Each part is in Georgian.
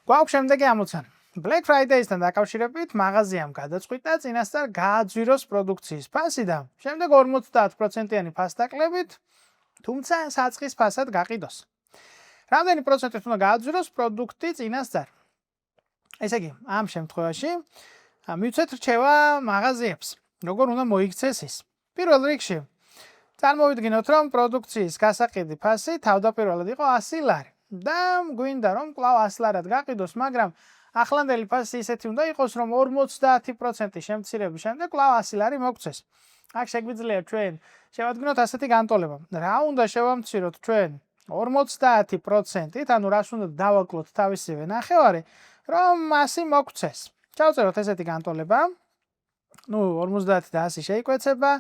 გვაქვს შემდეგი ამოცანა. Black Friday-სთან დაკავშირებით მაღაზიამ გადაწყვიტა წინასწარ გააძვიროს პროდუქციის ფასი და შემდეგ 50%-იანი ფასდაკლებით, თუმცა საწყის ფასად გაყიდოს. რამდენი პროცენტით უნდა გააძვიროს პროდუქტი წინასწარ? ესე იგი, ამ შემთხვევაში მივცეთ რჩევა მაღაზიებს, როგორ უნდა მოიქცეს ის. პირველ რიგში წარმოვიდგინოთ, რომ პროდუქციის გასაყიდი ფასი თავდაპირველად იყო 100 ლარი და გვინდა რომ კვლავ 100 ლარად გაყიდოს, მაგრამ ახლანდელი ფასი ისეთი უნდა იყოს, რომ 50% შემცირების შემდეგ კვლავ 100 ლარი მოგცეს. აქ შეგვიძლია ჩვენ შევადგინოთ ასეთი განტოლება. რა უნდა შევამციროთ ჩვენ 50%-ით, ანუ რას უნდა დავაკლოთ თავისივე ნახევარი, რომ 100 მოგცეს. ჩავწეროთ ესეთი განტოლება. 50 და 100 შეიკვეცება.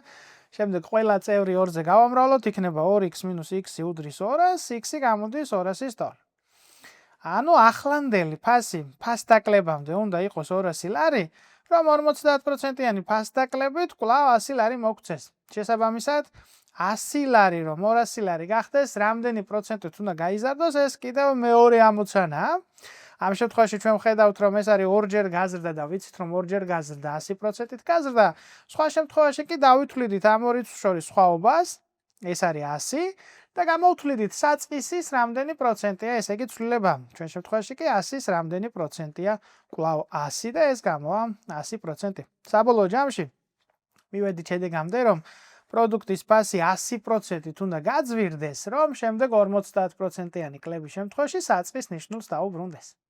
შემდეგ ყველა წევრი 2-ზე გავამრავლოთ, იქნება 2x - x უდრის 200, x გამოდის 200-ის ტოლი. ანუ ახლანდელი ფასდაკლებამდე უნდა იყოს 200 ლარი, რომ 50%-იანი ფასდაკლებით კვლავ 100 ლარი მოგცეს. შესაბამისად, 100 ლარი რომ 200 ლარი გახდეს, რამდენი პროცენტით უნდა გაიზარდოს, ეს კიდევ მეორე ამოცანაა. ამ შემთხვევაში ჩვენ ვხედავთ, რომ ეს არის ორჯერ გაზრდა და ვიცით, რომ ორჯერ გაზრდა 100%-ით გაზრდა. სხვა შემთხვევაში კი დავითვლიდით ამ ორი შორის სხვაობას, ეს არის 100 და გამოვთვლიდით საწყისის რამდენი პროცენტია, ესე იგი ცვლილება. ჩვენ შემთხვევაში კი 100-ის რამდენი პროცენტია, კვლავ 100 და ეს გამოვა 100%. საბოლოო ჯამში მივედით შედეგამდე, რომ პროდუქტის ფასი 100%-ით უნდა გაძვირდეს, რომ შემდეგ 50%-იანი კლების შემთხვევაში საწყის ნიშნულს დაუბრუნდეს.